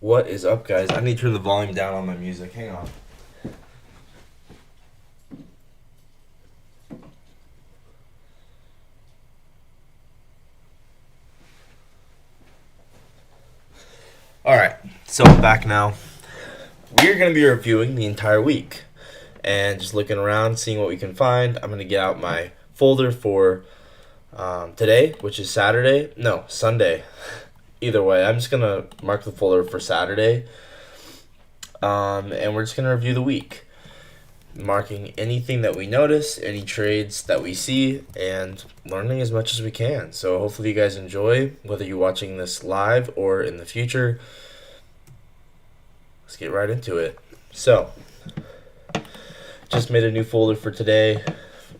What is up, guys? I need to turn the volume down on my music. Hang on. Alright, so I'm back now. We're going to be reviewing the entire week and just looking around, seeing what we can find. I'm going to get out my folder for today, which is Saturday. No, Sunday. Either way, I'm just going to mark the folder for Saturday. And we're just going to review the week, marking anything that we notice, any trades that we see, and learning as much as we can. So hopefully you guys enjoy, whether you're watching this live or in the future. Let's get right into it. So, just made a new folder for today,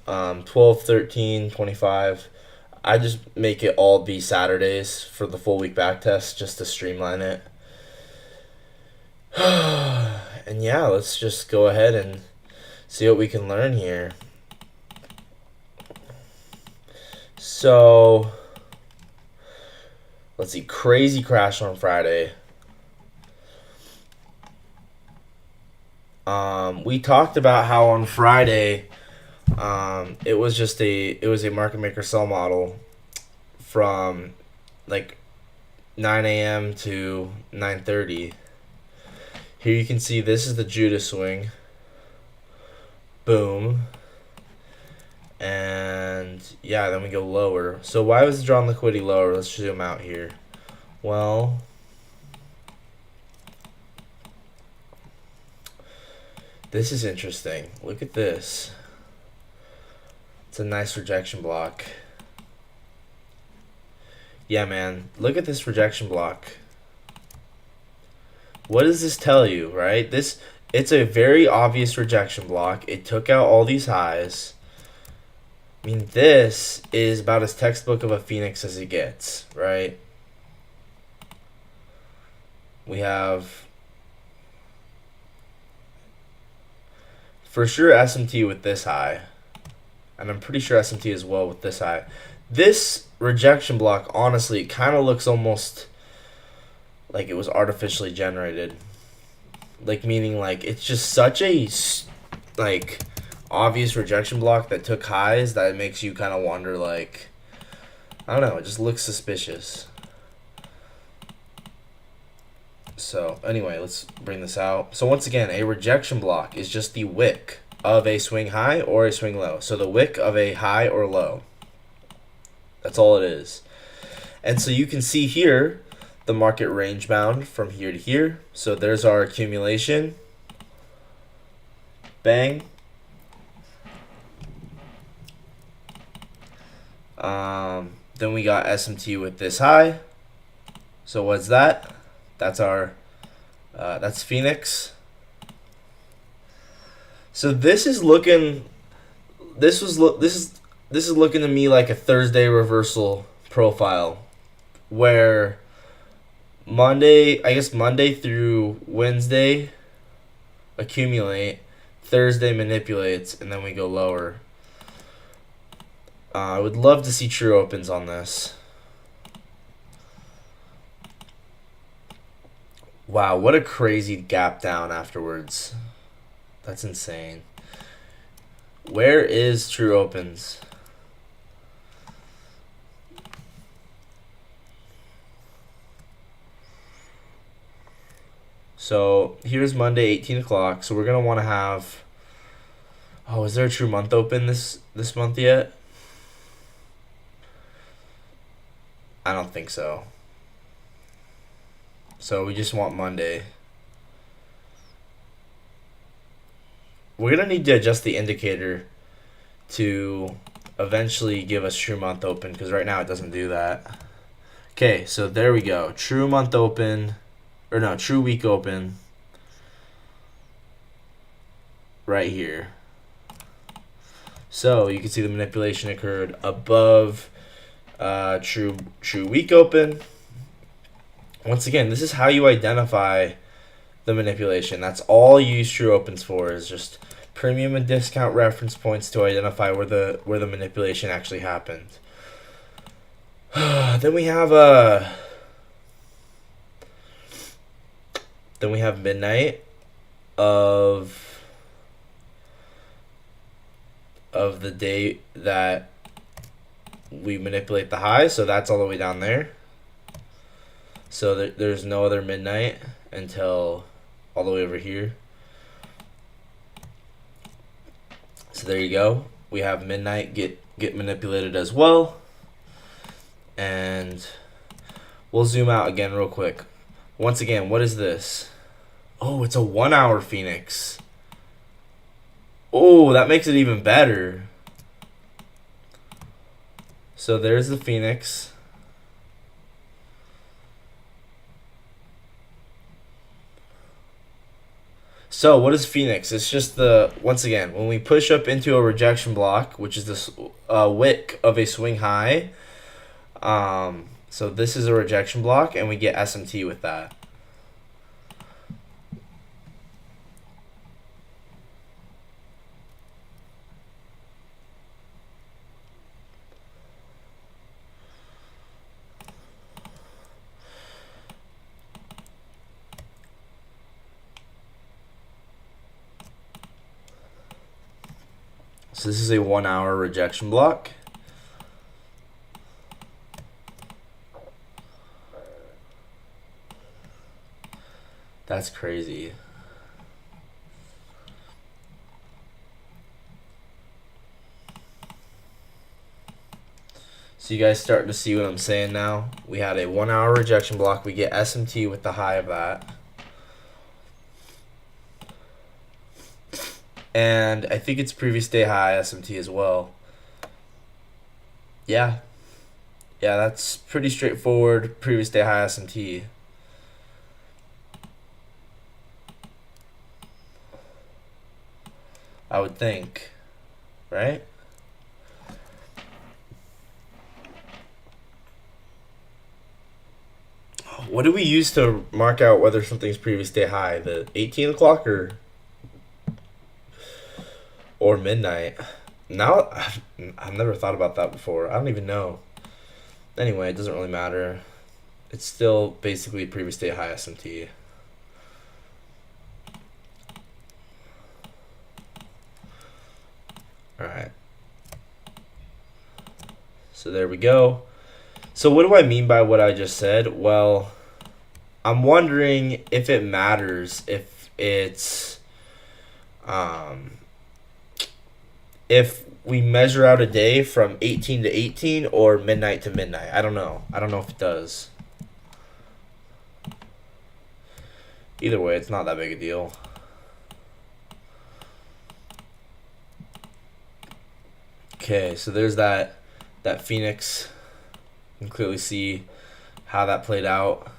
12, 13, 25. I just make it all be Saturdays for the full week back test just to streamline it. And yeah, let's just go ahead and see what we can learn here. So, let's see. Crazy crash on Friday. We talked about how on Friday, it was a market maker sell model from like 9 a.m. to 9:30. Here you can see this is the Judas swing. Boom. And yeah, then we go lower. So why was the drawn liquidity lower? Let's zoom out here. Well, this is interesting. Look at this. It's a nice rejection block. Yeah, man. Look at this rejection block. What does this tell you, right? It's a very obvious rejection block. It took out all these highs. I mean, this is about as textbook of a Phoenix as it gets, right? We have for sure SMT with this high, and I'm pretty sure SMT as well with this high. This rejection block, honestly, kind of looks almost like it was artificially generated. Like, meaning, like, it's just such a, like, obvious rejection block that took highs that it makes you kind of wonder, like, I don't know, it just looks suspicious. So, anyway, let's bring this out. So, once again, a rejection block is just the wick of a swing high or a swing low. So, the wick of a high or low. That's all it is. And so, you can see here the market range bound from here to here. So, there's our accumulation. Bang. Then we got SMT with this high. So what's that? That's our that's Phoenix. So this is looking this is looking to me like a Thursday reversal profile where Monday through Wednesday accumulate, Thursday manipulates, and then we go lower. I would love to see true opens on this. Wow, what a crazy gap down afterwards. That's insane. Where is true opens? So here's Monday, 18 o'clock. So we're going to want to have... Oh, is there a true month open this month yet? I don't think so. So we just want Monday. We're going to need to adjust the indicator to eventually give us true month open because right now it doesn't do that. Okay, so there we go. True month open, or no, true week open right here. So you can see the manipulation occurred above true week open. Once again, this is how you identify the manipulation. That's all you use true opens for, is just premium and discount reference points to identify where the manipulation actually happened. Then we have Then we have midnight of the day that we manipulate the high, so that's all the way down there. So there's no other midnight until all the way over here. So there you go. We have midnight get manipulated as well. And we'll zoom out again real quick. Once again, what is this? Oh, it's a 1 hour Phoenix. Oh, that makes it even better. So there's the Phoenix. So what is Phoenix? It's just once again, when we push up into a rejection block, which is this wick of a swing high. So this is a rejection block, and we get SMT with that. So this is a 1 hour rejection block. That's crazy. So you guys starting to see what I'm saying now? We had a 1 hour rejection block. We get SMT with the high of that. And I think it's previous day high SMT as well. Yeah. Yeah, that's pretty straightforward. Previous day high SMT. I would think. Right? What do we use to mark out whether something's previous day high? The 18 o'clock or midnight? Now, I've never thought about that before. I don't even know. Anyway, it doesn't really matter. It's still basically previous day high SMT. Alright. So there we go. So what do I mean by what I just said? Well, I'm wondering if it matters if it's if we measure out a day from 18 to 18 or midnight to midnight. I don't know. I don't know if it does. Either way, it's not that big a deal. Okay, so there's that Phoenix. You can clearly see how that played out.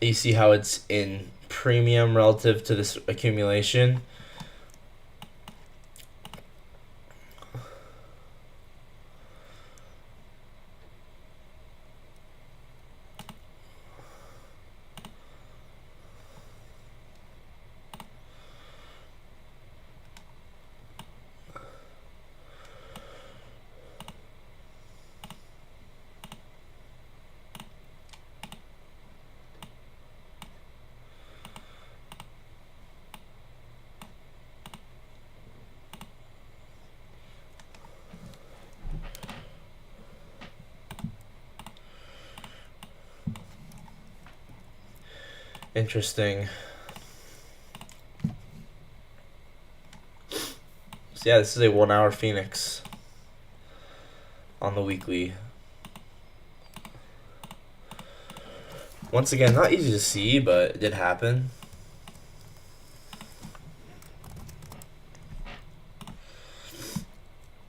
You see how it's in premium relative to this accumulation. Interesting. So yeah, this is a 1 hour Phoenix on the weekly. Once again, not easy to see, but it did happen.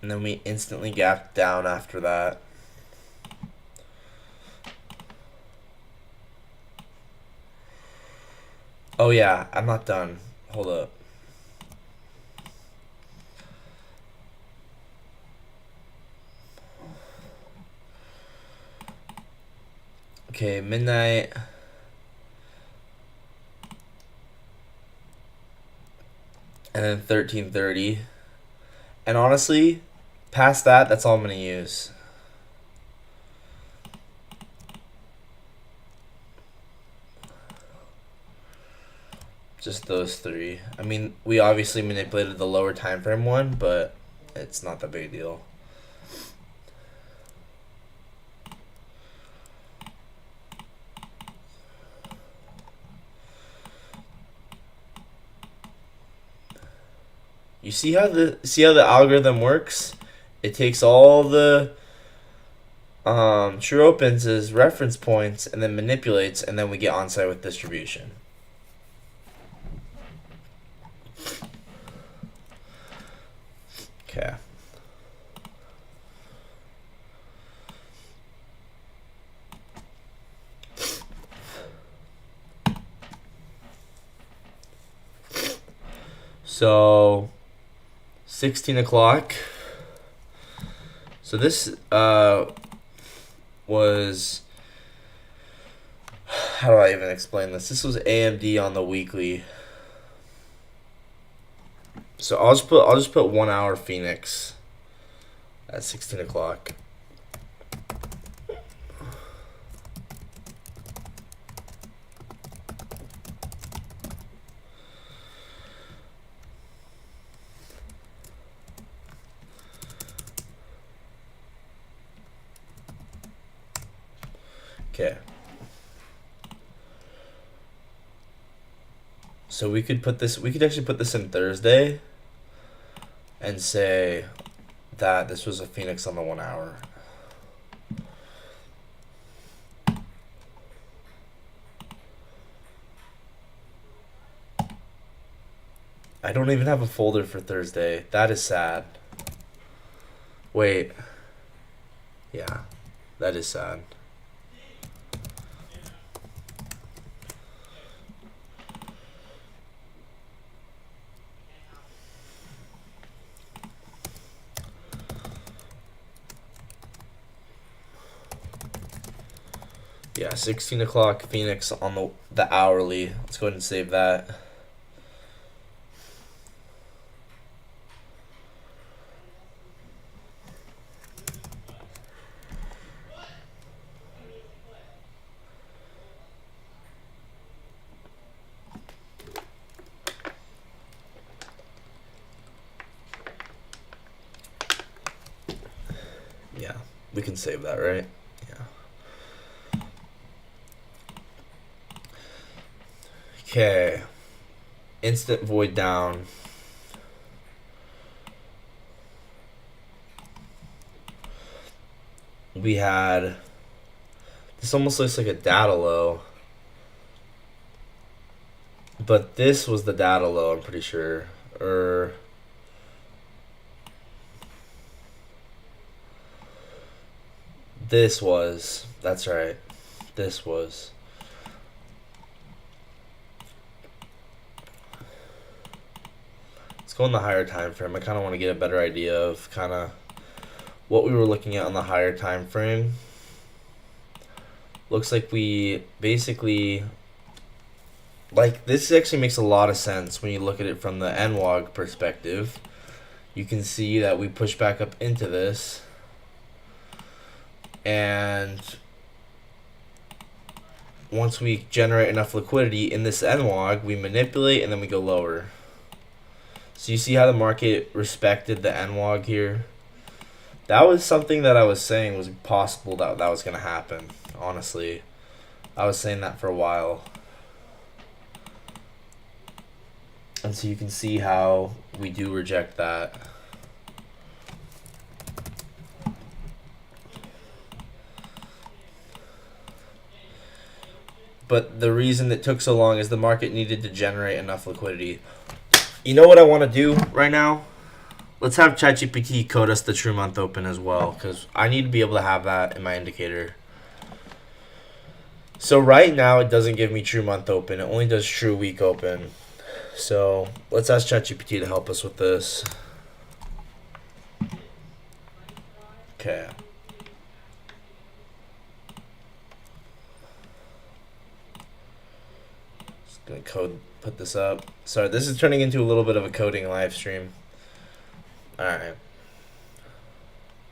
And then we instantly gapped down after that. Oh yeah, I'm not done. Hold up. Okay, midnight. and then 1330. And honestly, past that, that's all I'm going to use. Just those three. I mean, we obviously manipulated the lower time frame one, but it's not that big a deal. You see how the algorithm works? It takes all the true opens as reference points and then manipulates, and then we get onside with distribution. Okay. So 16 o'clock. So this was, how do I even explain this? This was AMD on the weekly. So I'll just put 1 hour Phoenix at 16 o'clock. Okay. So we could actually put this in Thursday and say that this was a Phoenix on the 1 hour. I don't even have a folder for Thursday. That is sad. Wait. Yeah, that is sad. Yeah, 16 o'clock Phoenix on the hourly. Let's go ahead and save that. Yeah, we can save that, right? Yeah. Okay. Instant void down. We had, this almost looks like a data low, but this was the data low, I'm pretty sure. This was, that's right. This was. Let's go on the higher time frame. I kind of want to get a better idea of kind of what we were looking at on the higher time frame. Looks like we basically, like, this actually makes a lot of sense when you look at it from the NWOG perspective. You can see that we push back up into this, and once we generate enough liquidity in this NWOG, we manipulate and then we go lower. So you see how the market respected the NWOG here? That was something that I was saying was possible that was going to happen, honestly. I was saying that for a while. And so you can see how we do reject that. But the reason it took so long is the market needed to generate enough liquidity. You know what I want to do right now? Let's have ChatGPT code us the true month open as well, because I need to be able to have that in my indicator. So right now it doesn't give me true month open. It only does true week open. So let's ask ChatGPT to help us with this. Okay. Gonna put this up. Sorry, this is turning into a little bit of a coding live stream. Alright.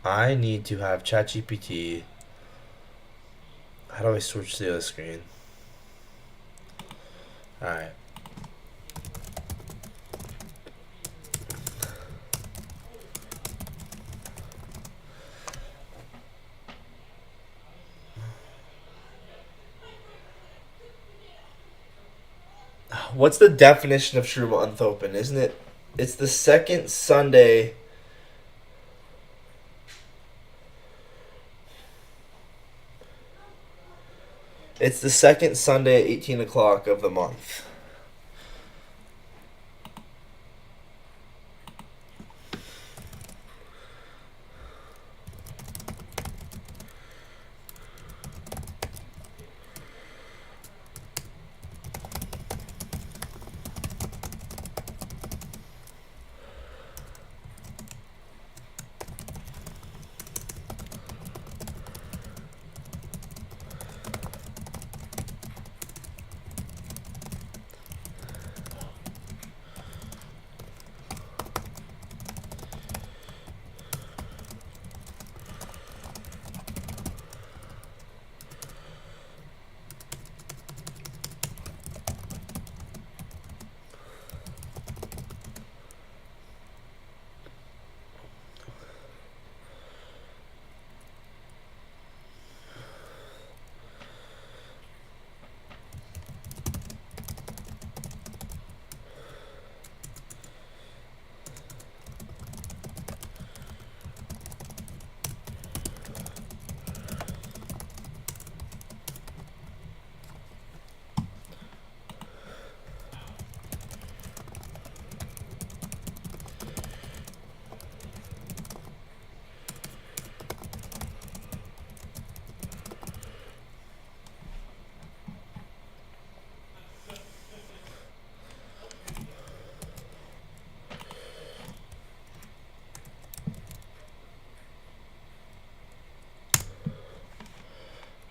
I need to have ChatGPT. How do I switch to the other screen? Alright. What's the definition of true month open? Isn't it? It's the second Sunday. It's the second Sunday at 18 o'clock of the month.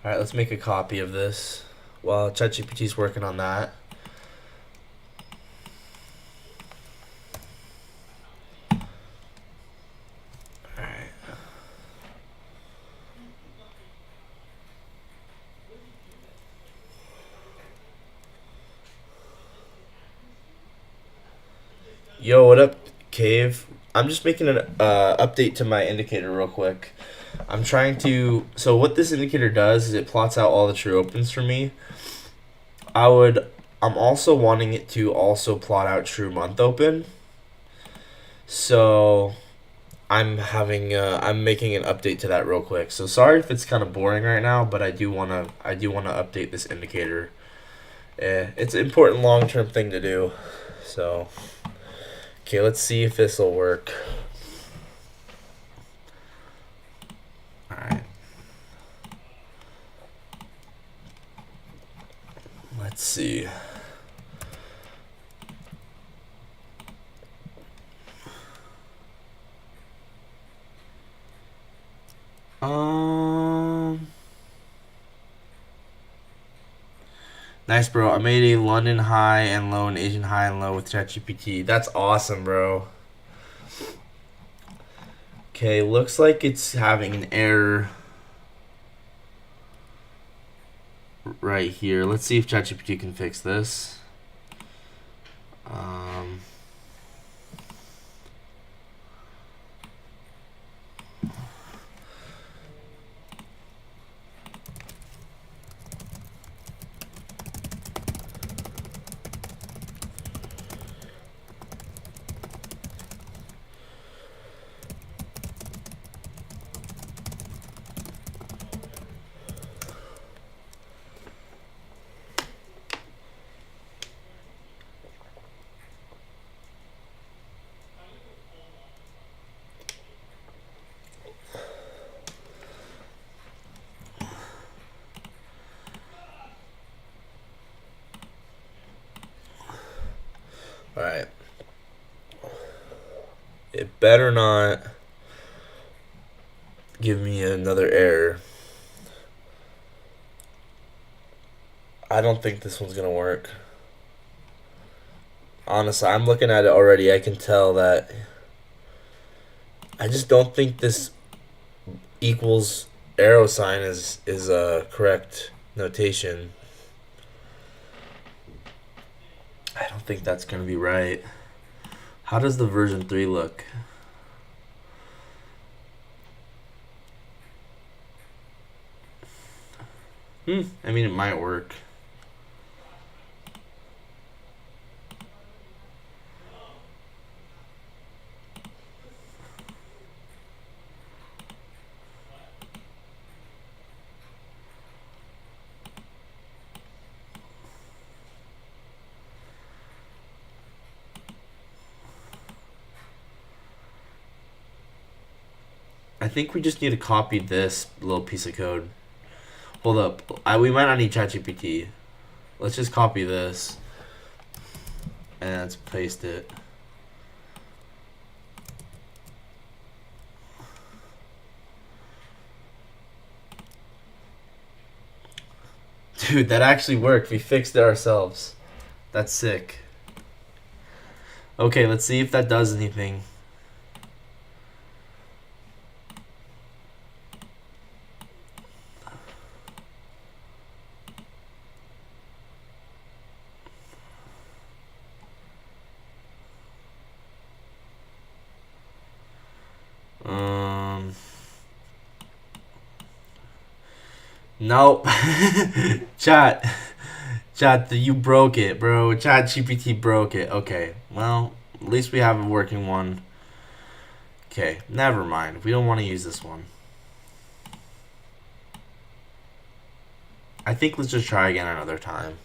Alright, let's make a copy of this while ChatGPT's working on that. Alright. Yo, what up, Cave? I'm just making an update to my indicator real quick. I'm trying to. So what this indicator does is it plots out all the true opens for me. I'm also wanting it to also plot out true month open. So I'm making an update to that real quick. So sorry if it's kind of boring right now, but I do wanna update this indicator. It's an important long-term thing to do. So okay, let's see if this will work. Alright. Let's see. Nice, bro. I made a London high and low and Asian high and low with ChatGPT. That's awesome, bro. Okay, looks like it's having an error right here. Let's see if ChatGPT can fix this. Alright. It better not give me another error. I don't think this one's gonna work. Honestly, I'm looking at it already. I can tell that I just don't think this equals arrow sign is a correct notation. I don't think that's gonna be right. How does the version 3 look? I mean, it might work. I think we just need to copy this little piece of code. Hold up. We might not need ChatGPT. Let's just copy this and let's paste it. Dude, that actually worked. We fixed it ourselves. That's sick. Okay, let's see if that does anything. Nope. Chat. Chat, you broke it, bro. Chat GPT broke it. Okay, well, at least we have a working one. Okay, never mind. We don't want to use this one. I think let's just try again another time.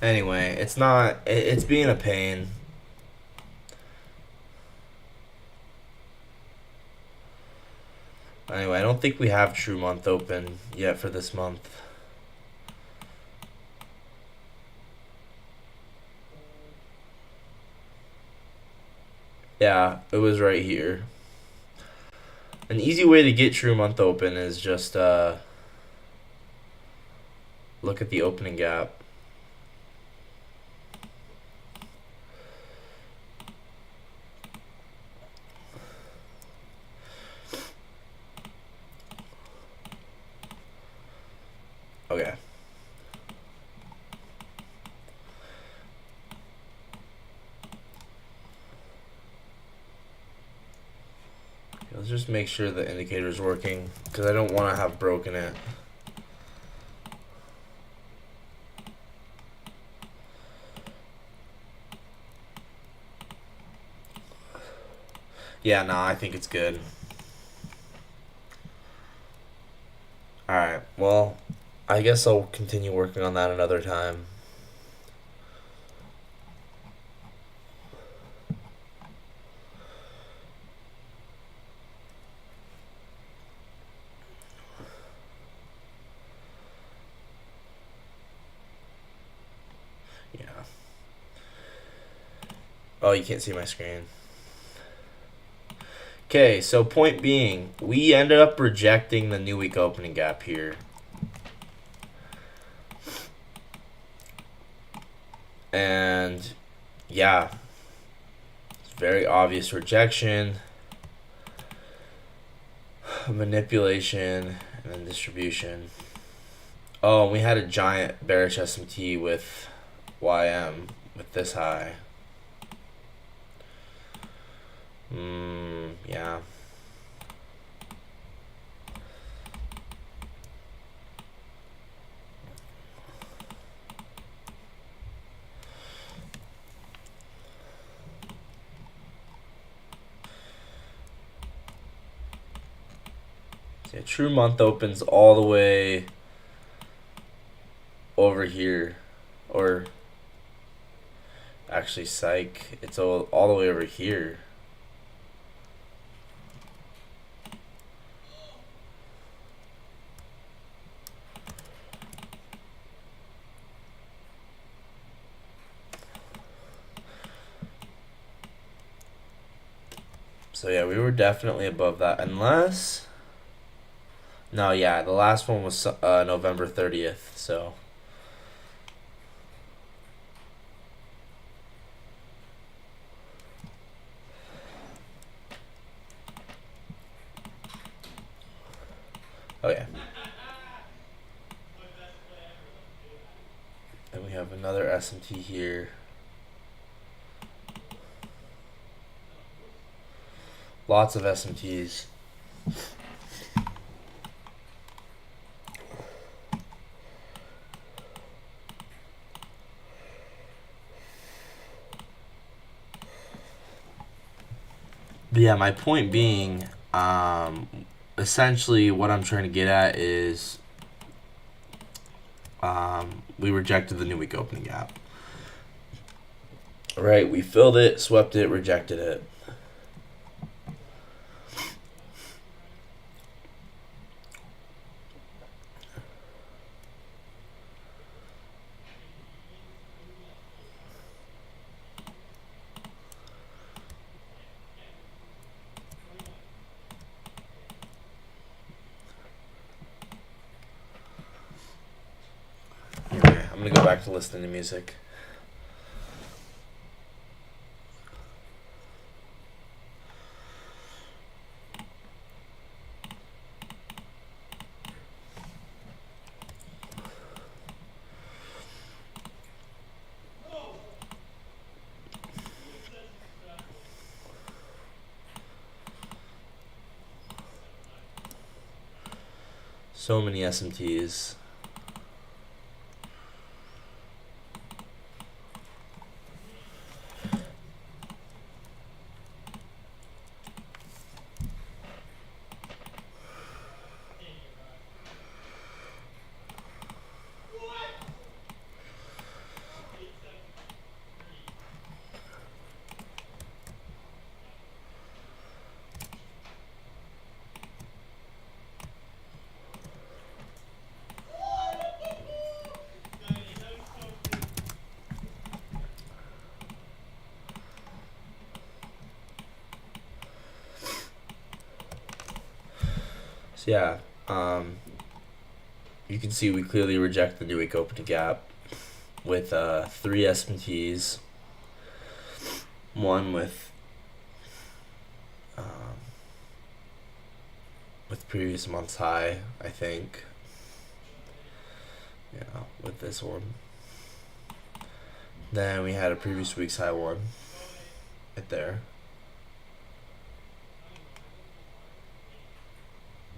Anyway, it's not. It's being a pain. Anyway, I don't think we have true month open yet for this month. Yeah, it was right here. An easy way to get true month open is just look at the opening gap. Okay. Let's just make sure the indicator is working because I don't want to have broken it. Yeah, no, I think it's good. Alright, well, I guess I'll continue working on that another time. Yeah. Oh, you can't see my screen. Okay, so point being, we ended up rejecting the new week opening gap here. And yeah, it's very obvious rejection, manipulation, and then distribution. Oh, and we had a giant bearish SMT with YM with this high. Yeah. Yeah, true month opens all the way over here. Or actually, psych, it's all the way over here. So yeah, we were definitely above that. Unless, no, yeah, the last one was November 30th. So oh yeah. Then we have another SMT here. Lots of SMTs. But yeah, my point being, essentially what I'm trying to get at is we rejected the new week opening gap. Right, we filled it, swept it, rejected it. Okay, I'm gonna go back to listening to music. So many SMTs. So yeah, you can see we clearly reject the new week opening gap with 3 SMTs, one with previous month's high, I think. Yeah, with this one. Then we had a previous week's high one, right there.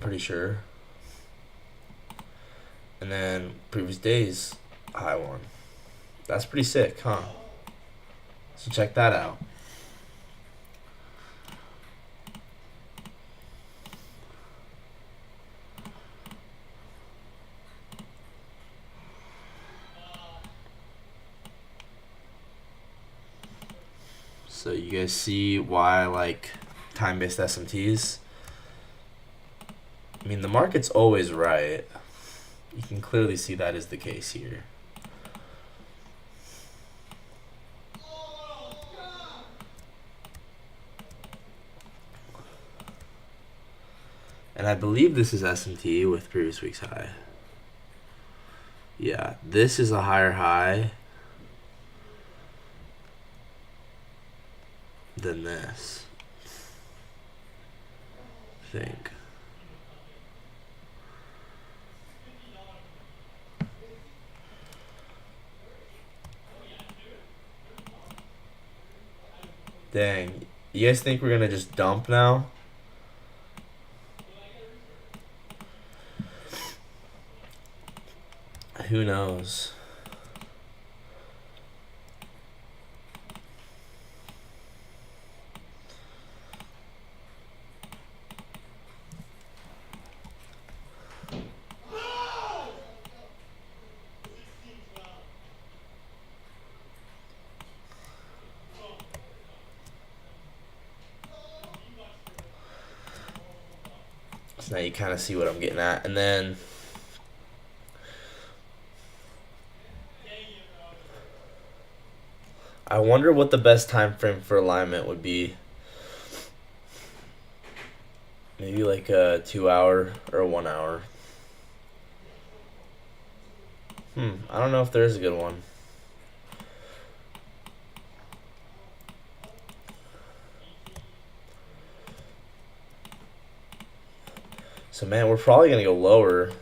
Pretty sure. And then previous day's high one. That's pretty sick, huh? So check that out. So you guys see why I like time-based SMTs? I mean, the market's always right. You can clearly see that is the case here. And I believe this is SMT with previous week's high. Yeah, this is a higher high than this, I think. Dang. You guys think we're gonna just dump now? Who knows? So now you kind of see what I'm getting at. And then I wonder what the best time frame for alignment would be. Maybe like a 2 hour or a 1 hour. I don't know if there is a good one. So man, we're probably gonna go lower.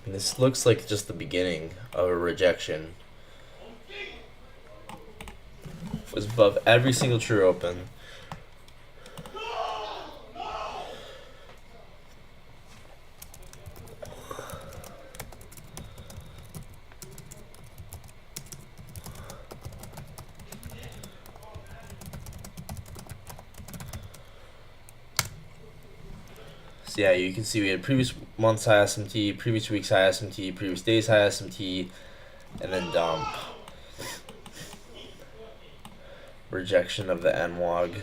And this looks like just the beginning of a rejection. It was above every single true open. So yeah, you can see we had previous month's high SMT, previous week's high SMT, previous day's high SMT, and then dump. Rejection of the NWOG.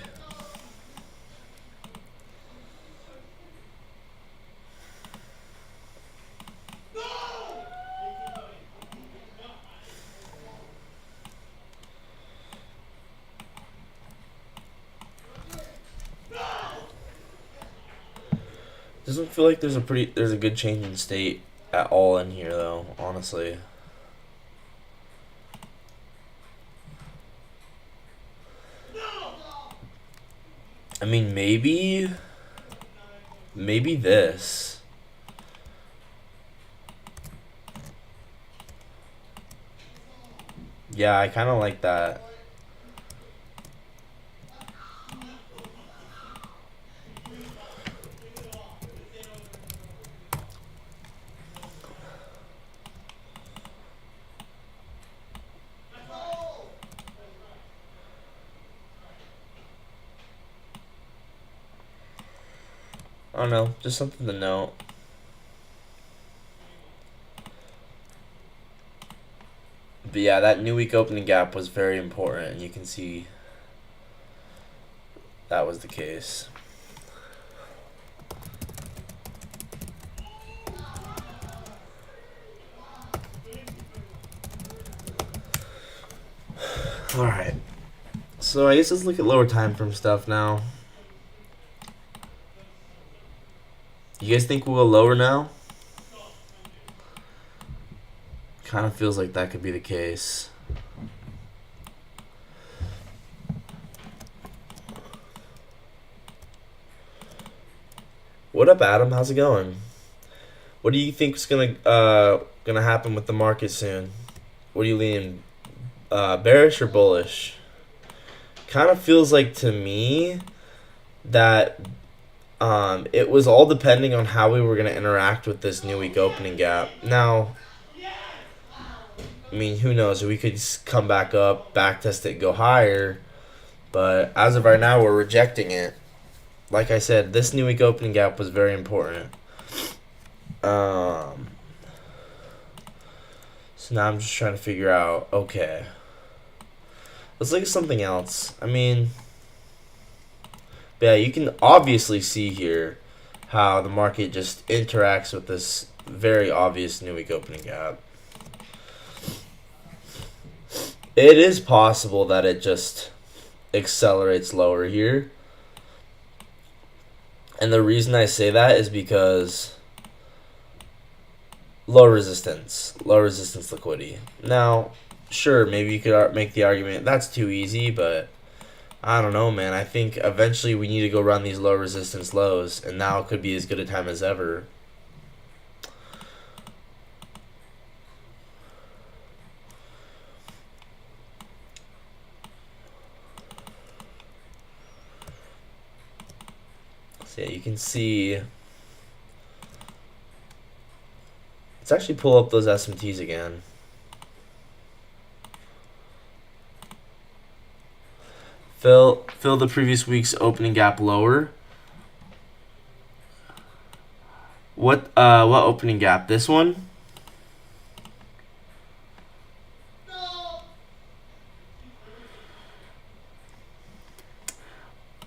Doesn't feel like there's a good change in state at all in here though, honestly. I mean, maybe this. Yeah, I kind of like that. I don't know, just something to note. But yeah, that new week opening gap was very important, and you can see that was the case. Alright. So I guess let's look at lower time frame stuff now. You guys think we'll go lower now? Kind of feels like that could be the case. What up, Adam? How's it going? What do you think is gonna happen with the market soon? What are you leaning? Bearish or bullish? Kind of feels like to me that it was all depending on how we were gonna interact with this new week opening gap. Now, I mean, who knows? We could come back up, backtest it, go higher. But as of right now, we're rejecting it. Like I said, this new week opening gap was very important. So now I'm just trying to figure out, okay, let's look at something else. I mean, yeah, you can obviously see here how the market just interacts with this very obvious new week opening gap. It is possible that it just accelerates lower here. And the reason I say that is because low resistance liquidity. Now, sure, maybe you could make the argument that's too easy, but I don't know, man. I think eventually we need to go run these low resistance lows, and now could be as good a time as ever. So yeah, you can see. Let's actually pull up those SMTs again. Fill the previous week's opening gap lower. What opening gap? This one?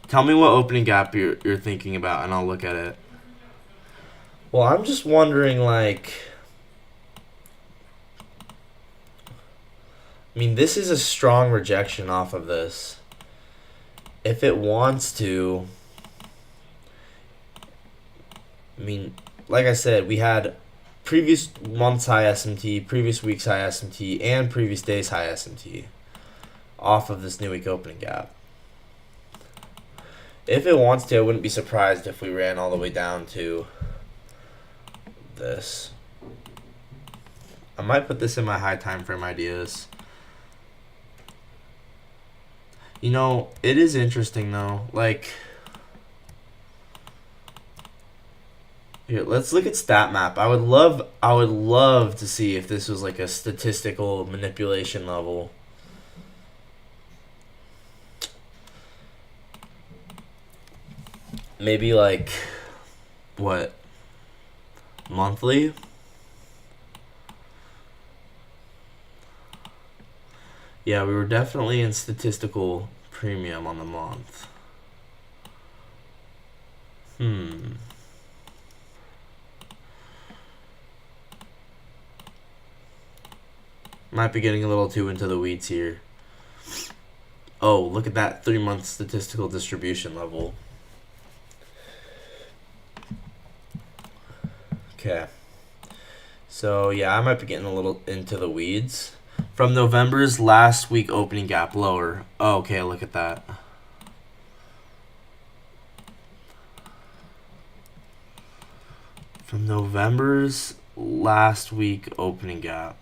Tell me what opening gap you're thinking about, and I'll look at it. Well, I'm just wondering, like, I mean, this is a strong rejection off of this. If it wants to, I mean, like I said, we had previous month's high SMT, previous week's high SMT, and previous day's high SMT off of this new week opening gap. If it wants to, I wouldn't be surprised if we ran all the way down to this. I might put this in my high time frame ideas. You know, it is interesting though. Like, here, let's look at stat map. I would love to see if this was like a statistical manipulation level. Maybe like what? Monthly? Yeah, we were definitely in statistical premium on the month. Might be getting a little too into the weeds here. Oh, look at that 3-month statistical distribution level. Okay. So, yeah, I might be getting a little into the weeds. From November's last week opening gap lower. Oh, okay, look at that. From November's last week opening gap.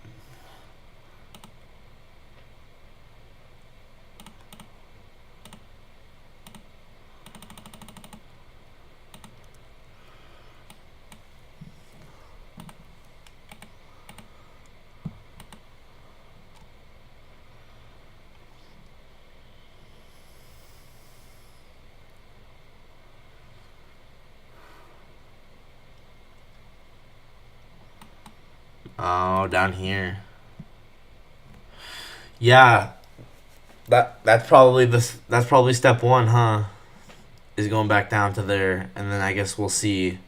Oh, down here. Yeah, that's probably step one, huh? Is going back down to there, and then I guess we'll see.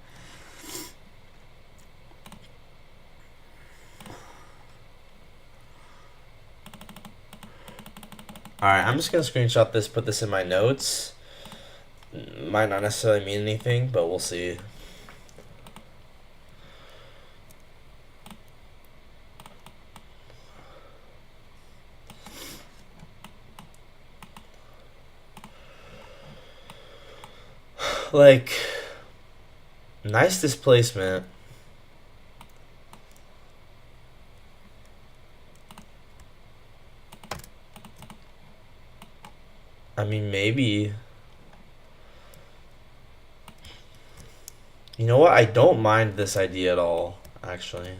All right, I'm just gonna screenshot this, put this in my notes. Might not necessarily mean anything, but we'll see. Like, nice displacement. I mean, maybe. You know what? I don't mind this idea at all, actually.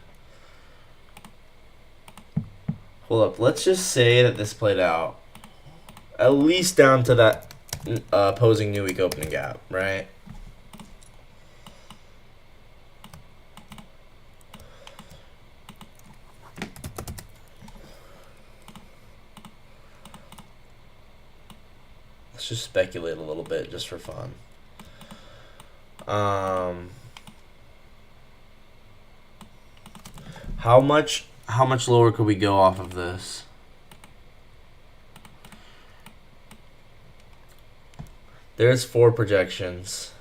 Hold up. Let's just say that this played out. At least down to that opposing new week opening gap, right? Let's just speculate a little bit just for fun. How much lower could we go off of this? There's 4 projections.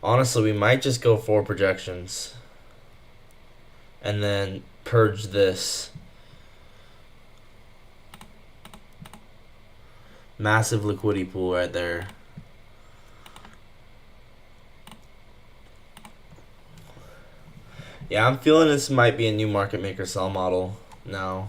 Honestly, we might just go 4 projections and then purge this. Massive liquidity pool right there. Yeah, I'm feeling this might be a new market maker sell model now.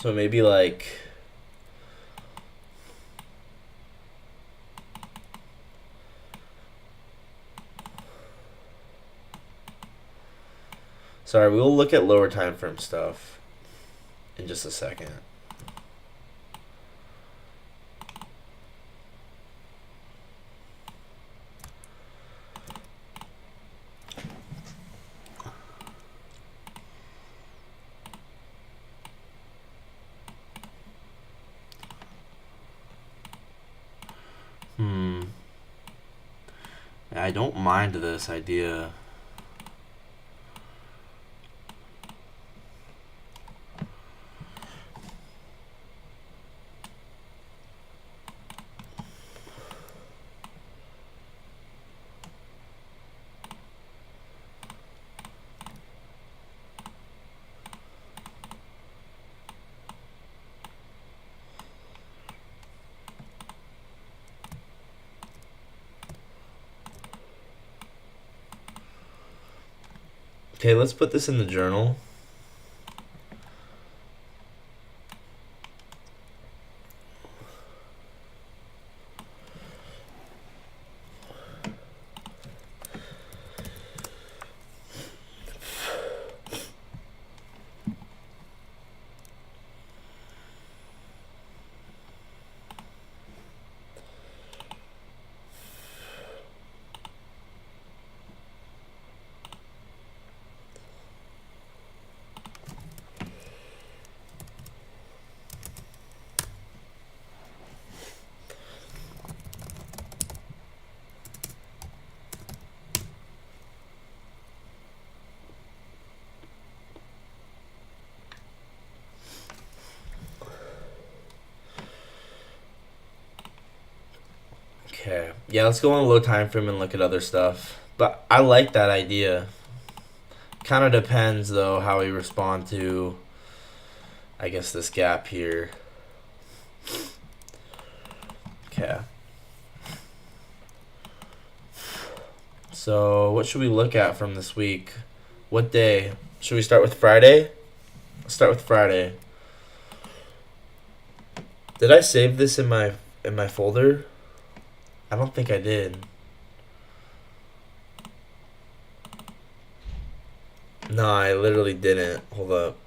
So maybe like, sorry, we'll look at lower time frame stuff in just a second. I don't mind this idea. Okay, let's put this in the journal. Okay. Yeah, let's go on a low time frame and look at other stuff. But I like that idea. Kind of depends though how we respond to, I guess, this gap here. Okay. So what should we look at from this week? What day? Should we start with Friday? Let's start with Friday. Did I save this in my folder? I don't think I did. No, I literally didn't. Hold up.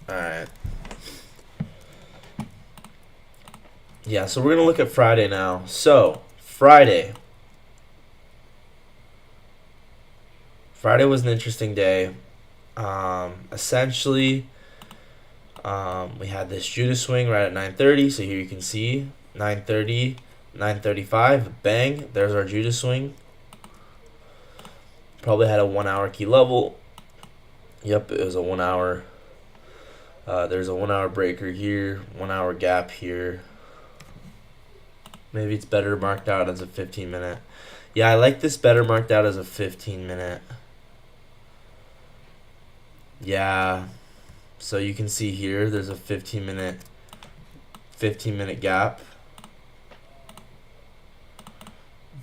Alright. Yeah, so we're going to look at Friday now. So, Friday. Friday was an interesting day. Essentially, we had this Judah swing right at 9:30. So here you can see 9:30, 9:35. Bang. There's our Judah swing. Probably had a 1 hour key level. Yep, it was a 1 hour. There's a 1 hour breaker here, 1 hour gap here. Maybe it's better marked out as a 15-minute. Yeah, I like this better marked out as a 15-minute. Yeah. So you can see here there's a 15-minute gap.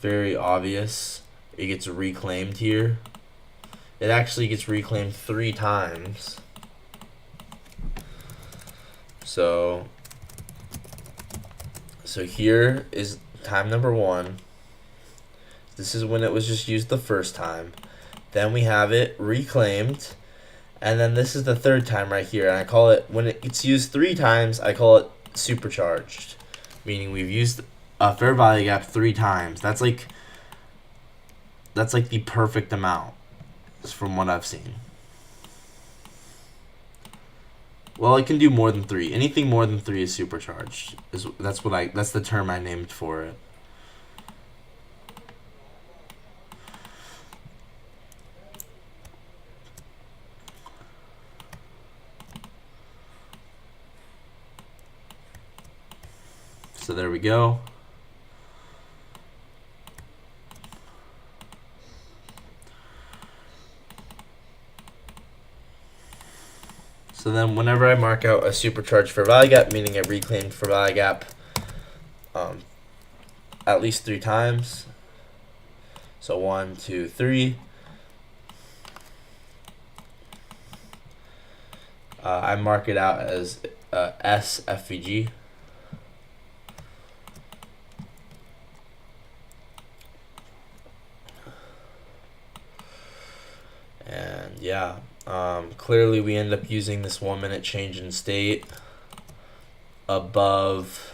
Very obvious. It gets reclaimed here. It actually gets reclaimed 3 times. So here is time number 1. This is when it was just used the first time. Then we have it reclaimed. And then this is the 3rd time right here. And I call it, when it gets used 3 times, I call it supercharged. Meaning we've used a fair value gap 3 times. That's like the perfect amount from what I've seen. Well, it can do more than 3. Anything more than 3 is supercharged. That's the term I named for it. So there we go. So then whenever I mark out a supercharged fair value gap, meaning a reclaimed fair value gap, at least 3 times. So 1, 2, 3. I mark it out as SFVG. And yeah, clearly we end up using this 1 minute change in state above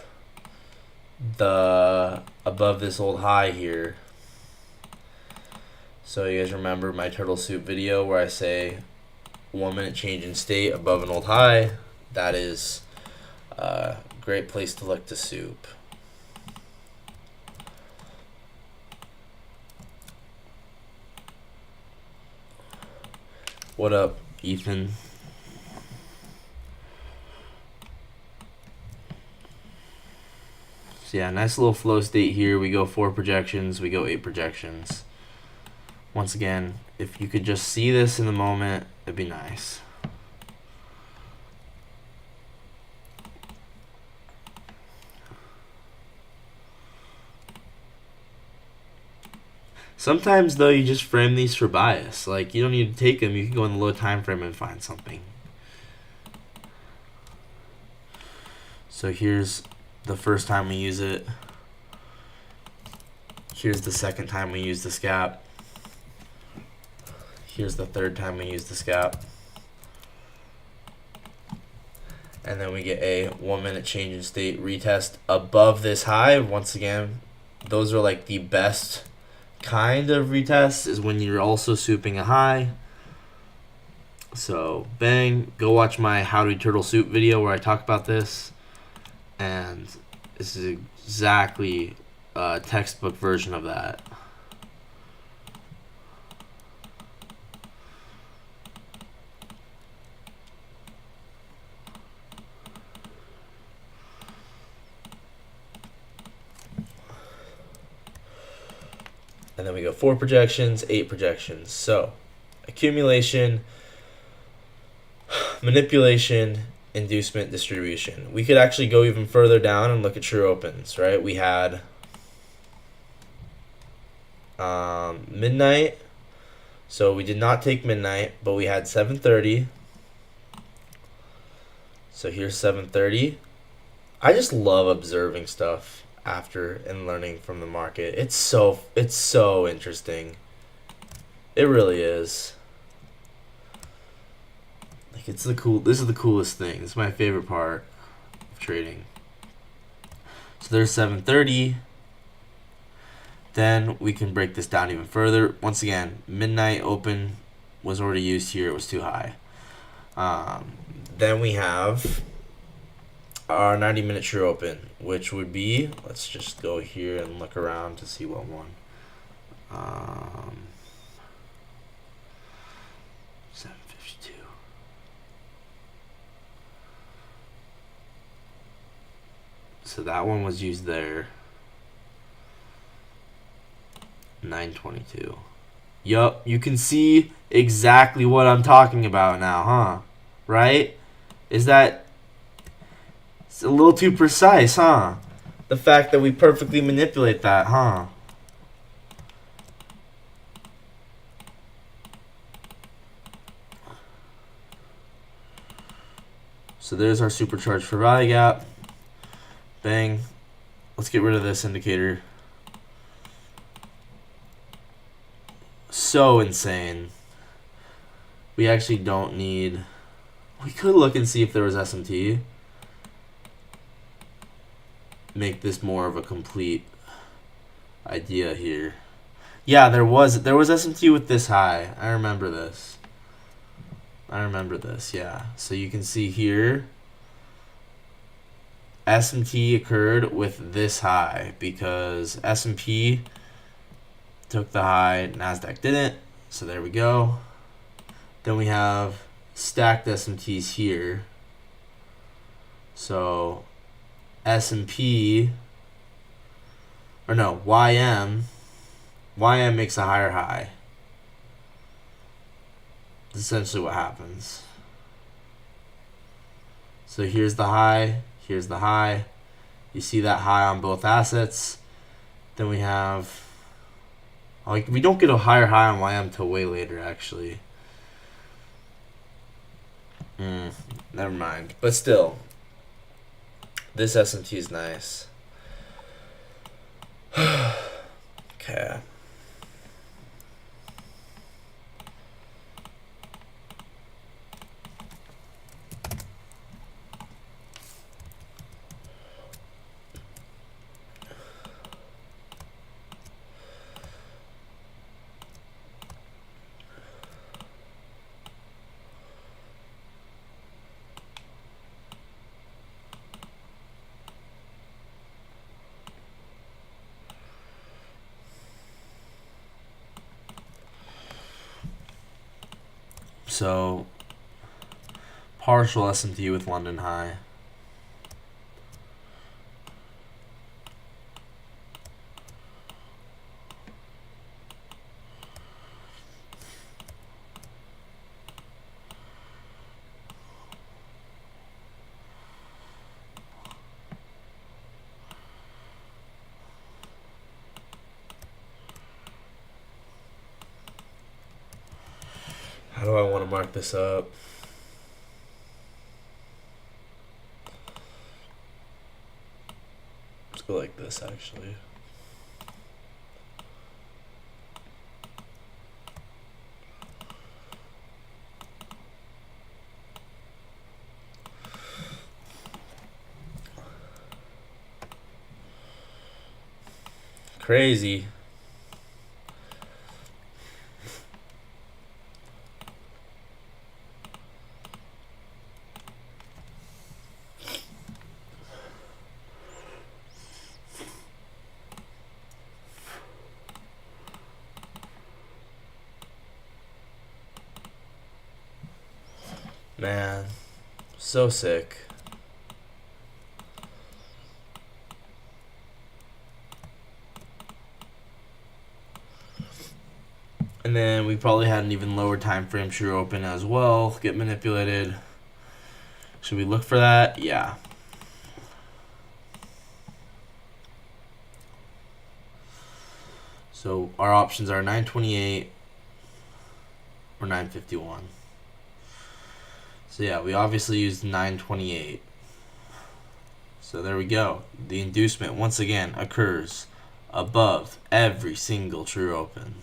this old high here. So you guys remember my turtle soup video where I say 1 minute change in state above an old high? That is a great place to look to soup. What up, Ethan? So yeah, nice little flow state here. We go 4 projections, we go 8 projections. Once again, if you could just see this in the moment, it'd be nice. Sometimes though, you just frame these for bias. Like, you don't need to take them. You can go in the low time frame and find something. So here's the first time we use it. Here's the second time we use this gap. Here's the third time we use this gap. And then we get a 1 minute change in state retest above this high. Once again, those are like the best kind of retest, is when you're also souping a high. So bang, go watch my How to Turtle Soup video where I talk about this. And this is exactly a textbook version of that. And then we go 4 projections, 8 projections. So accumulation, manipulation, inducement, distribution. We could actually go even further down and look at true opens, right? We had midnight. So we did not take midnight, but we had 7:30. So here's 7:30. I just love observing stuff after and learning from the market. It's so interesting. It really is. Like, this is the coolest thing. This is my favorite part of trading. So there's 7:30. Then we can break this down even further. Once again, midnight open was already used here. It was too high. Then we have our 90-minute true open, which would be, let's just go here and look around to see what one. 752. So that one was used there. 922. Yup, you can see exactly what I'm talking about now, huh? Right? Is that... It's a little too precise, huh? The fact that we perfectly manipulate that, huh? So there's our supercharged fair value gap. Bang. Let's get rid of this indicator. So insane. We actually don't need... We could look and see if there was SMT. Make this more of a complete idea here. Yeah, there was SMT with this high. I remember this. Yeah. So you can see here, SMT occurred with this high because S&P took the high, NASDAQ didn't. So there we go. Then we have stacked SMTs here. So S&P, or no, YM makes a higher high. That's essentially what happens. So here's the high, here's the high. You see that high on both assets. Then we have, like, we don't get a higher high on YM till way later, actually. Never mind. But still, this SMT is nice. Okay. So, partial SMT with London high. How do I want to mark this up? Let's go like this, actually. Crazy. Man, so sick. And then we probably had an even lower time frame true open as well, get manipulated. Should we look for that? Yeah. So our options are 928 or 951. So yeah, we obviously used 928. So there we go. The inducement once again occurs above every single true open.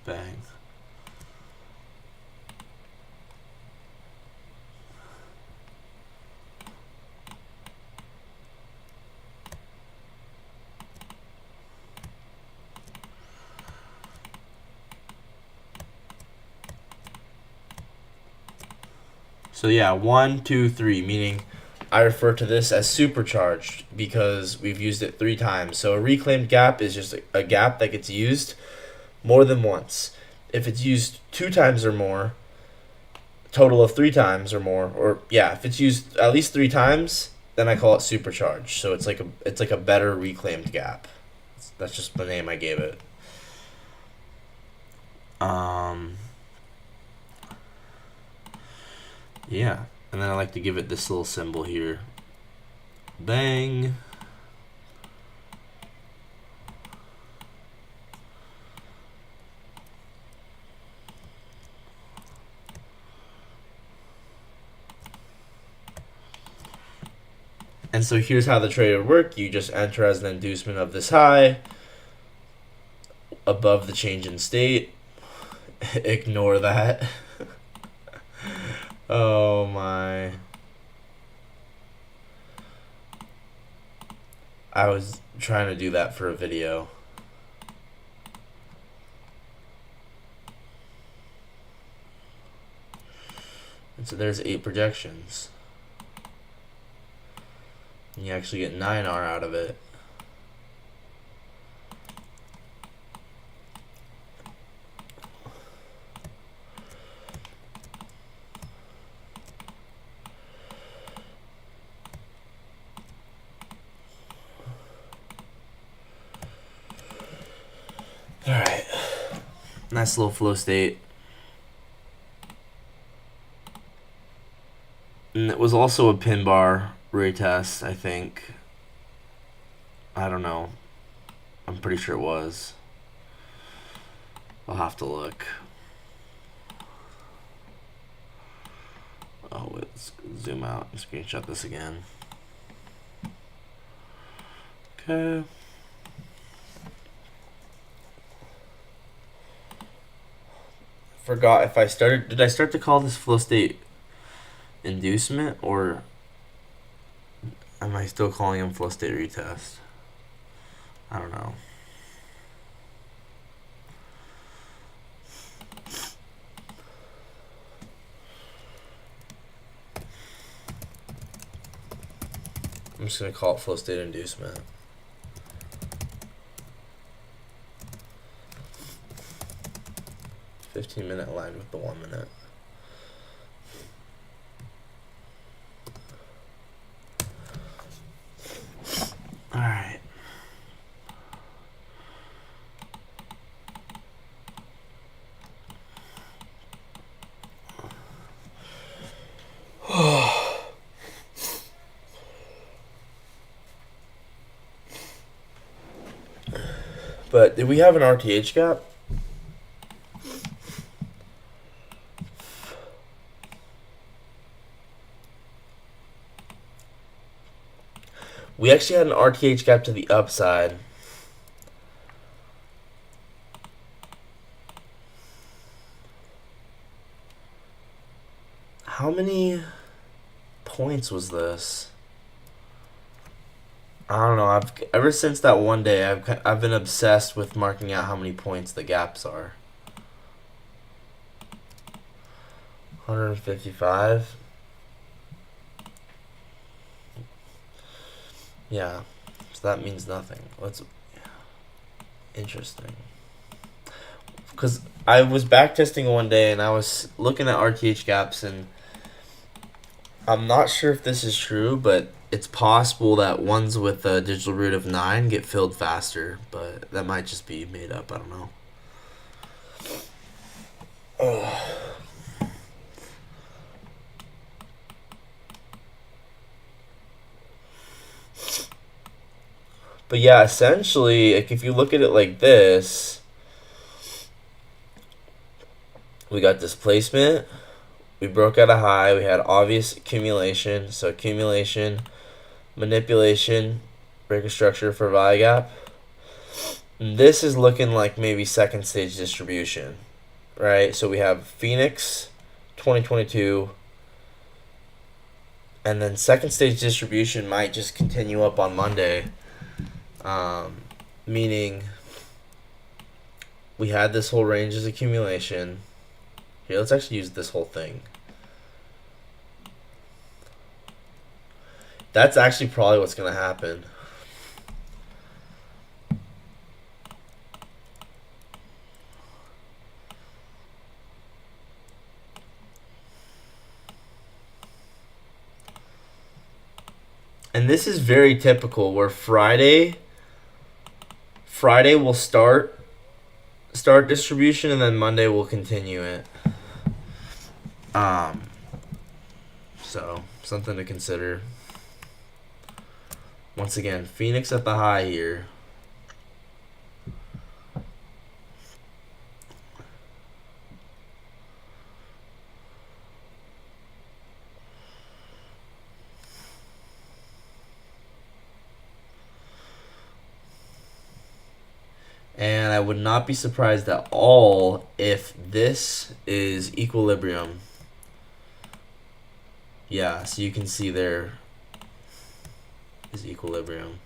Bang. So yeah, 1, 2, 3, meaning I refer to this as supercharged because we've used it 3 times. So a reclaimed gap is just a gap that gets used more than once. If it's used 2 times or more, total of 3 times or more, or yeah, if it's used at least 3 times, then I call it supercharged. So it's like a better reclaimed gap. That's just the name I gave it. Yeah, and then I like to give it this little symbol here. Bang. And so here's how the trade would work. You just enter as an inducement of this high above the change in state. Ignore that. Oh my. I was trying to do that for a video. And so there's 8 projections. And you actually get 9R out of it. Alright. Nice little flow state. And it was also a pin bar retest, I think. I don't know. I'm pretty sure it was. I'll have to look. Oh, let's zoom out and screenshot this again. Okay. Forgot if I started. Did I start to call this flow state inducement, or am I still calling them flow state retest? I don't know. I'm just gonna call it flow state inducement. $15-minute aligned with the 1 minute. All right. But did we have an RTH gap? We actually had an RTH gap to the upside. How many points was this? I don't know. Ever since that one day, I've been obsessed with marking out how many points the gaps are. 155. Yeah, so that means nothing. Interesting. Because I was backtesting one day and I was looking at RTH gaps, and I'm not sure if this is true, but it's possible that ones with a digital root of 9 get filled faster, but that might just be made up. I don't know. Oh. But yeah, essentially, like, if you look at it like this, we got displacement, we broke out a high, we had obvious accumulation, so accumulation, manipulation, break a structure for value gap. And this is looking like maybe second stage distribution, right? So we have Phoenix 2022, and then second stage distribution might just continue up on Monday. Meaning we had this whole range as accumulation. Here, let's actually use this whole thing. That's actually probably what's going to happen. And this is very typical, where Friday will start distribution, and then Monday will continue it. So something to consider. Once again, Phoenix at the high here. And I would not be surprised at all if this is equilibrium. Yeah, so you can see there is equilibrium.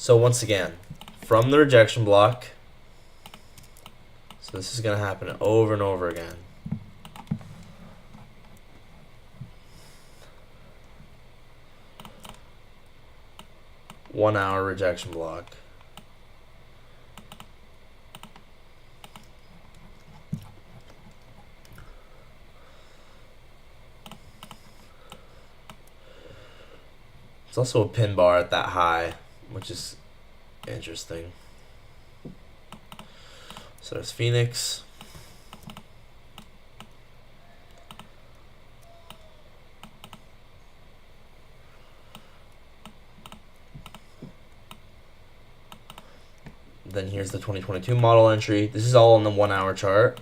So once again, from the rejection block, so this is going to happen over and over again. One-hour rejection block. It's also a pin bar at that high, which is interesting. So there's Phoenix. Then here's the 2022 model entry. This is all on the 1 hour chart.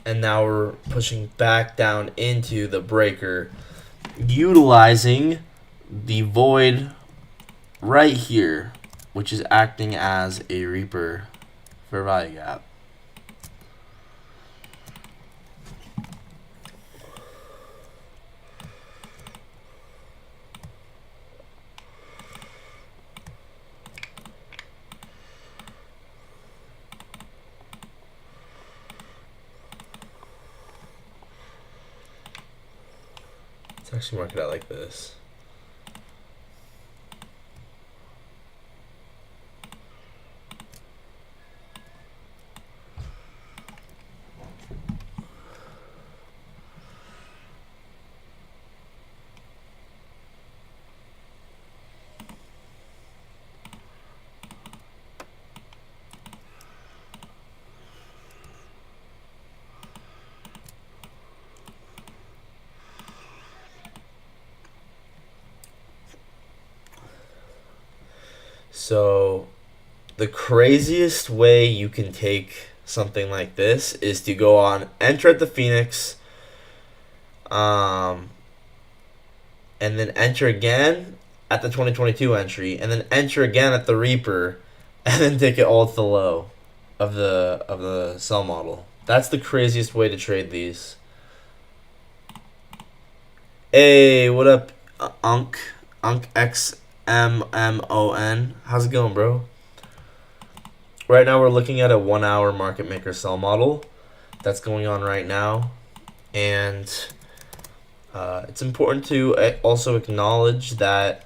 And now we're pushing back down into the breaker, utilizing the void right here, which is acting as a reaper for value gap. Let's actually mark it out like this. So the craziest way you can take something like this is to go on, enter at the Phoenix, and then enter again at the 2022 entry, and then enter again at the Reaper, and then take it all to the low of the sell model. That's the craziest way to trade these. Hey, what up, Unk XMMON? How's it going, bro? Right now we're looking at a 1 hour market maker sell model that's going on right now, and it's important to also acknowledge that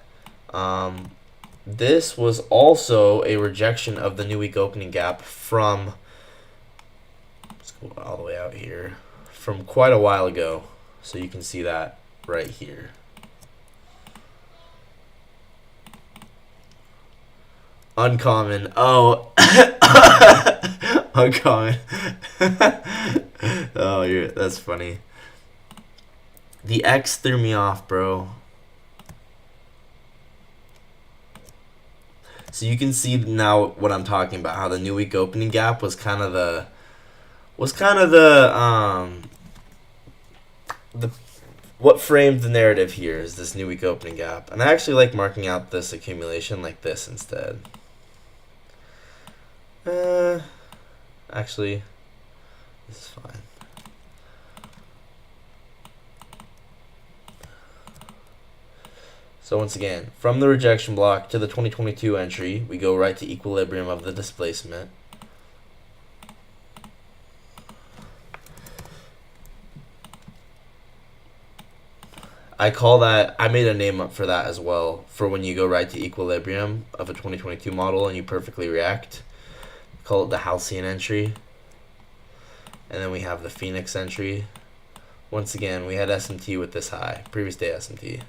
this was also a rejection of the new week opening gap from, let's go all the way out here, from quite a while ago. So you can see that right here. Uncommon. Oh, uncommon. Oh, that's funny. The X threw me off, bro. So you can see now what I'm talking about. How the new week opening gap was kind of the what framed the narrative here is this new week opening gap, and I actually like marking out this accumulation like this instead. Actually, this is fine. So once again, from the rejection block to the 2022 entry, we go right to equilibrium of the displacement. I call that, I made a name up for that as well, for when you go right to equilibrium of a 2022 model and you perfectly react. Call it the Halcyon entry. And then we have the Phoenix entry. Once again, we had SMT with this high, previous day SMT.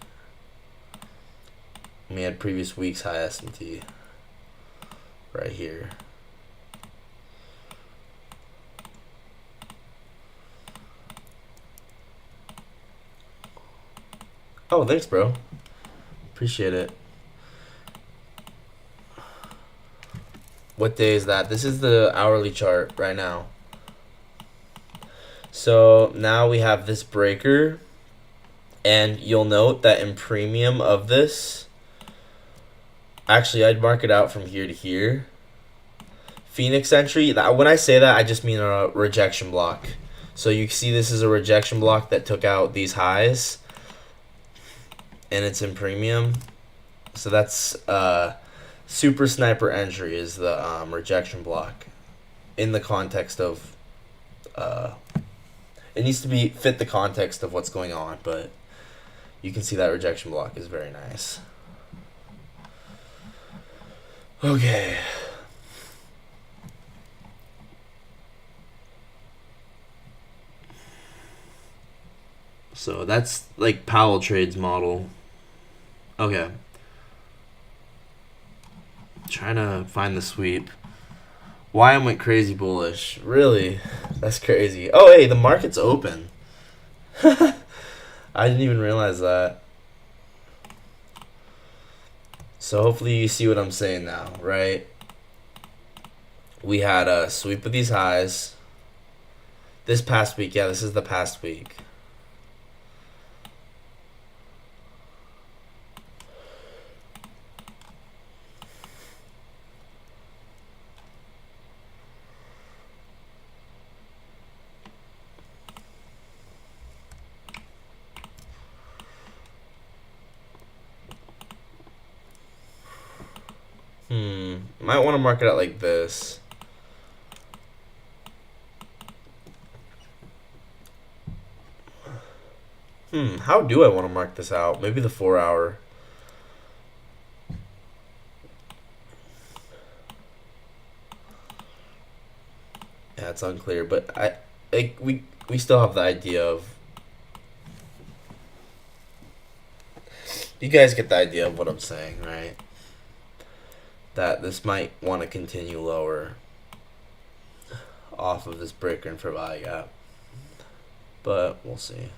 We had previous week's high SMT right here. Oh, thanks, bro. Appreciate it. What day is that? This is the hourly chart right now. So now we have this breaker, and you'll note that in premium of this, actually I'd mark it out from here to here. Phoenix entry, when I say that, I just mean a rejection block. So you see this is a rejection block that took out these highs, and it's in premium. So that's super sniper entry is the rejection block in the context of it needs to be fit the context of what's going on, but you can see that rejection block is very nice. Okay. So that's like Powell Trades model. Okay. Trying to find the sweep. Why I went crazy bullish. Really? That's crazy. Oh, hey, the market's open. I didn't even realize that. So hopefully you see what I'm saying now, right? We had a sweep of these highs. This past week, yeah, this is the past week. Might want to mark it out like this. How do I want to mark this out? Maybe the 4 hour. Yeah, it's unclear, but we still have the idea of. You guys get the idea of what I'm saying, right? That this might want to continue lower off of this breaker and for value gap, but we'll see.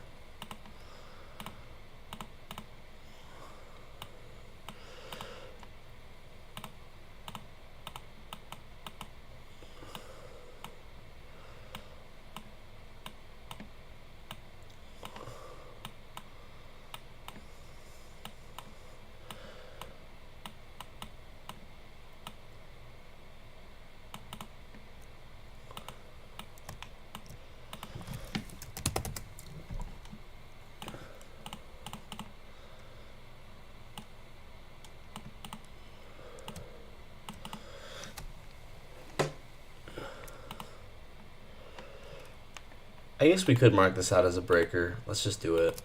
I guess we could mark this out as a breaker. Let's just do it.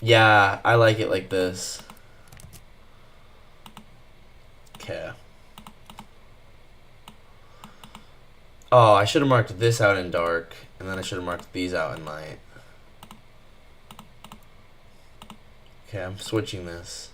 Yeah, I like it like this. Okay. Oh, I should have marked this out in dark, and then I should have marked these out in light. Okay, I'm switching this.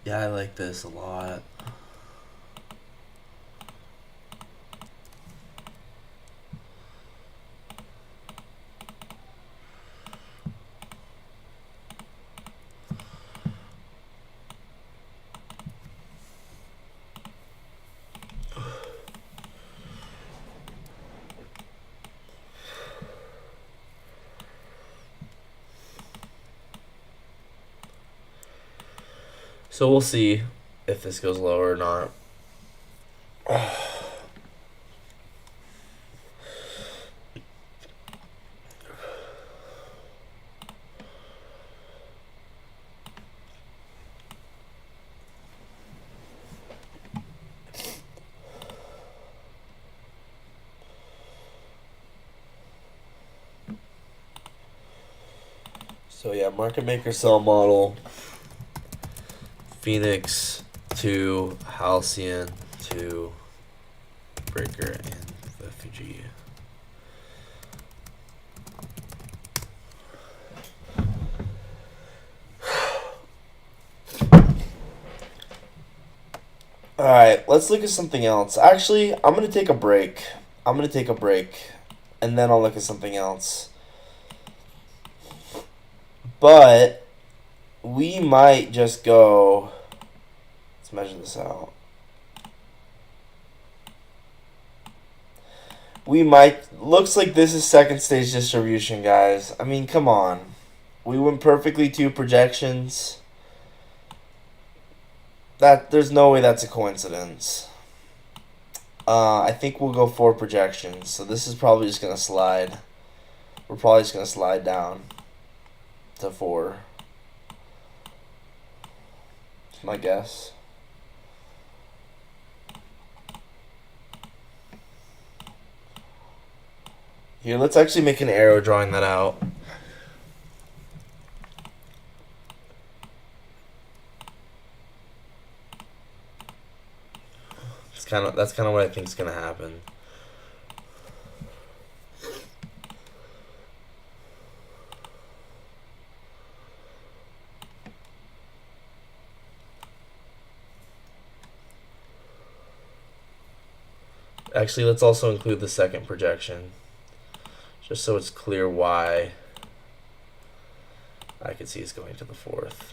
Yeah, I like this a lot. So we'll see if this goes lower or not. So yeah, market maker sell model, Phoenix to Halcyon to breaker and FG. Alright, let's look at something else. Actually, I'm going to take a break. And then I'll look at something else. But we might just go. Let's measure this out. Looks like this is second stage distribution, guys. I mean, come on. We went perfectly 2 projections. There's no way that's a coincidence. I think we'll go 4 projections. So this is probably just going to slide. We're probably just going to slide down to 4. That's my guess. Here, let's actually make an arrow drawing that out. That's kind of what I think is going to happen. Actually, let's also include the second projection, just so it's clear why I could see it's going to the 4th.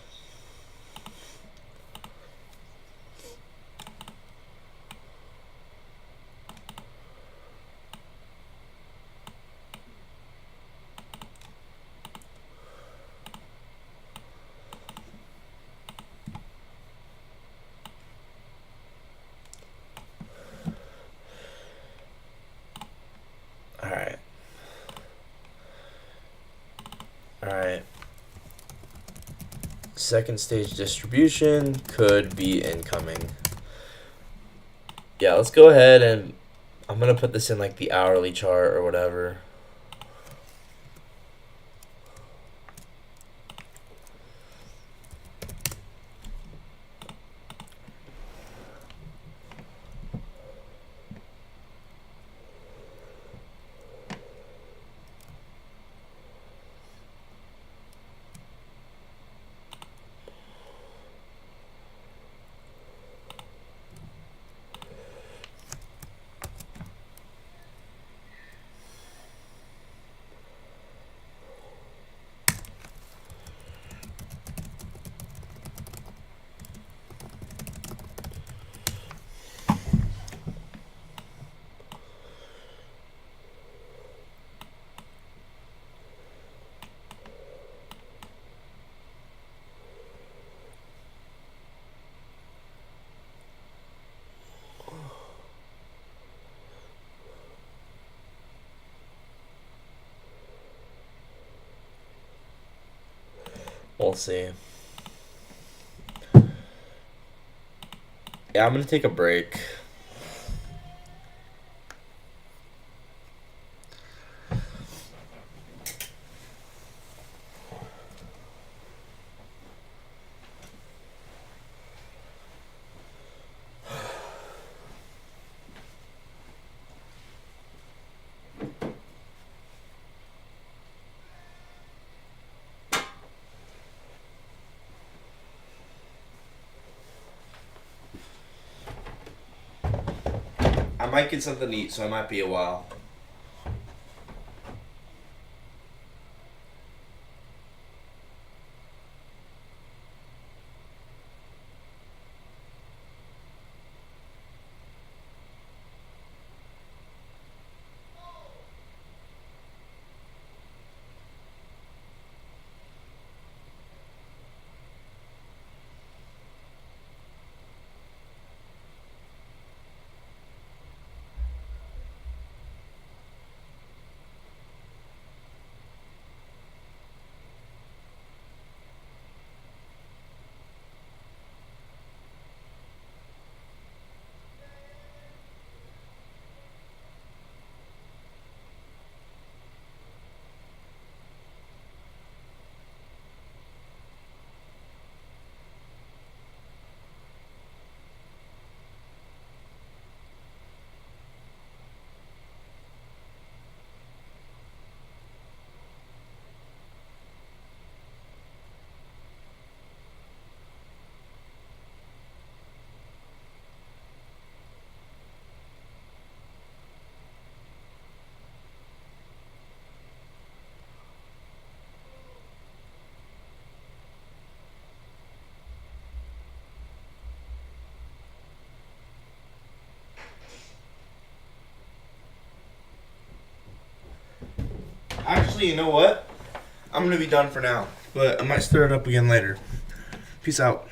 Alright. Second stage distribution could be incoming. Yeah, let's go ahead and I'm going to put this in like the hourly chart or whatever. We'll see. Yeah, I'm going to take a break. I might get something to eat, so it might be a while. honestly, you know what? I'm going to be done for now. But I might stir it up again later. Peace out.